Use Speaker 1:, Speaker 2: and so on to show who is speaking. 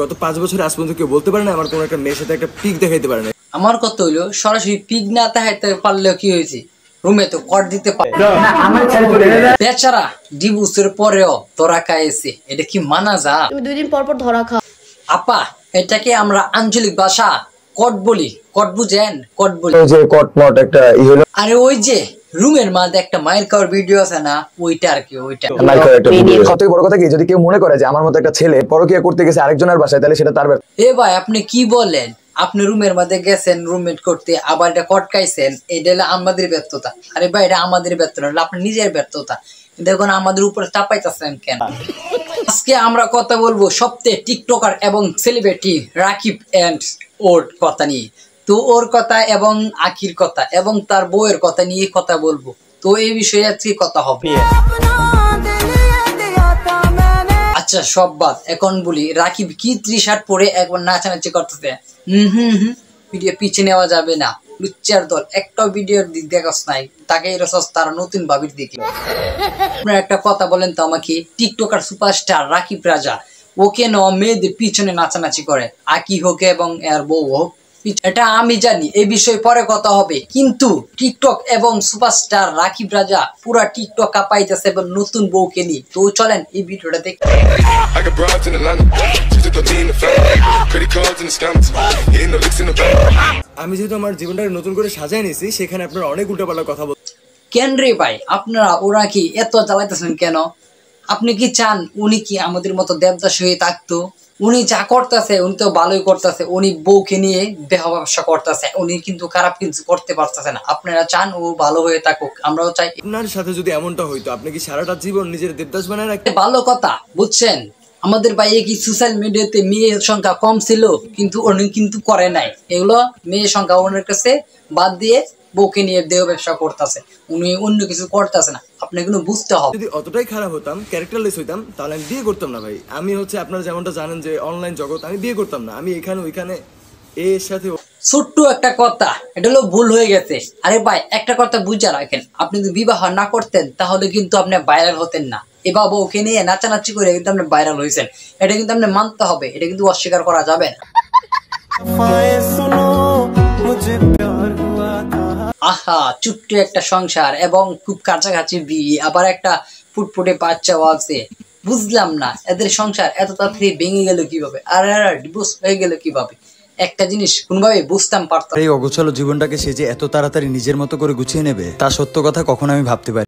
Speaker 1: গত 5 বছরে আজ পর্যন্ত কেউ বলতে পারে না আমার কোনো একটা মেয়ের সাথে একটা পিক দেখাইতে পারে না।
Speaker 2: আমার কথা হইলো সরাসরি পিক না দেখাইতে পারলেও কি হয়েছে, রুমে তো কট দিতে পারে বেচারা। ডিভোর্সের পরেও ধরা খাইছে, এটা কি মানা যা?
Speaker 3: তুমি 2 দিন পর পর ধরা খাও।
Speaker 2: আপা, এটাকে আমরা আঞ্চলিক ভাষা কট বলি। কট বুঝেন? কট বলি
Speaker 1: যে কট মট একটা হলো।
Speaker 2: আরে ওই যে রুমের মধ্যে একটা মায়ের খাওয়ার ভিডিও আছে না, ওইটা আর কি, ওইটা।
Speaker 1: সবথেকে বড় কথা কি, যদি কেউ মনে করে যে আমার মতো একটা ছেলে পরকীয়া করতে গেছে আরেকজনের বাসায়, তাহলে সেটা তার ব্যাপার।
Speaker 2: এ ভাই, আপনি কি বলেন? আপনি রুমের মধ্যে গেছেন রুমমেট করতে, আবার এটা কটকাইছেন, এটা হলো আমাদের ব্যর্থতা। আরে ভাই, এটা আমাদের ব্যর্থতা না, আপনার নিজের ব্যর্থতা। দেখুন আমাদের উপরে চাপাইতেছেন কেন? আজকে আমরা কথা বলবো সবচেয়ে টিকটকার এবং সেলিব্রিটি রাকিব এন্ড ওর কথা নিয়ে। তো ওর কথা এবং আখির কথা এবং তার বউয়ের কথা নিয়ে কথা বলবো। তো এই বিষয়ে আজকে কথা হবে। আচ্ছা, সব বাদ, এখন বলি রাকিব কি টি-শার্ট পরে একবার নাচানাচি করতেছে। ভিডিও পিছে নেওয়া যাবে না, লুচ্চার দল একটা ভিডিওর দিক দেখাস নাই, তাকে রসস তার নতুন ভাবির দিকে। আপনারা একটা কথা বলেন তো আমাকে, টিকটকার সুপারস্টার রাকিব রাজা ও কেন মেয়েদের পিছনে নাচানাচি করে? আকি হোক এবং এর বউ হোক, এটা আমি জানি, এই বিষয়ে পরে কথা হবে। কিন্তু টিকটক এবং সুপারস্টার রাকিব রাজা পুরা টিকটক কাঁপাইতেছে এবং নতুন বউকে নিয়ে। তো চলেন এই ভিডিওটা দেখি।
Speaker 1: আমি যেহেতু আমার জীবনটাকে নতুন করে সাজাই নিয়েছি, সেখানে আপনারা অনেক উল্টাপাল্টা কথা বল।
Speaker 2: কেন রে ভাই, আপনারা ওরা কি এত জ্বালাইতেছেন কেন? আপনি কি চান উনি কি আমাদের মতো দেবদাস হয়ে থাকতো? উনি যা করতেছে উনি তো ভালোই করতেছে, উনি বউকে নিয়ে ব্যবসা করতেছে, উনি কিন্তু খারাপ কিছু করতে পারতেছে না। আপনারা চান ও ভালো হয়ে থাকুক, আমরাও চাই।
Speaker 1: আপনার সাথে যদি এমনটা হইতো, আপনি কি সারাটা জীবন নিজের দেবদাস বানায় রাখতে?
Speaker 2: ভালো কথা বুঝছেন, আমাদের বাইরে কি সোশ্যাল মিডিয়াতে মেয়ের সংখ্যা কম ছিল, কিন্তু উনি কিন্তু করে নাই এগুলো। মেয়ের সংখ্যা ওনার কাছে বাদ দিয়ে বউকে নিয়ে দেহ ব্যবসা করতেছে, উনি অন্য কিছু করতেছে না। আপনি কিন্তু বুঝতে হবে।
Speaker 1: যদি অতটাই খারাপ হতাম, ক্যারেক্টারলেস হইতাম, তাহলে আমি বিয়ে করতাম না ভাই। আমি আপনারা যেমনটা জানেন যে অনলাইন জগৎ, আমি বিয়ে করতাম না। আমি এখানে ওইখানে এর সাথে
Speaker 2: ছোট্ট একটা কথা, এটা হলো ভুল হয়ে গেছে। আরে ভাই, একটা কথা বুঝা রাখেন, আপনি যদি বিবাহ না করতেন তাহলে কিন্তু আপনি ভাইরাল হতেন না। এবার বউকে নিয়ে নাচানাচি করে কিন্তু আপনি ভাইরাল হয়েছেন, এটা কিন্তু আপনি মানতে হবে, এটা কিন্তু অস্বীকার করা যাবে না। আহা, ছোট্ট একটা সংসার এবং খুব কাছাকাছি বিয়ে, আবার একটা ফুটফুটে বাচ্চাও আছে। বুঝলাম না এদের সংসার এত তাড়াতাড়ি ভেঙে গেল কিভাবে, আর ডিভোর্স হয়ে গেল কিভাবে? একটা জিনিস কোনোভাবে বুঝতাম পারতাম।
Speaker 4: এই অগোছালো জীবনটাকে সে যে এত তাড়াতাড়ি নিজের মতো করে গুছিয়ে নেবে, তা সত্য কথা কখনো আমি ভাবতে পারি।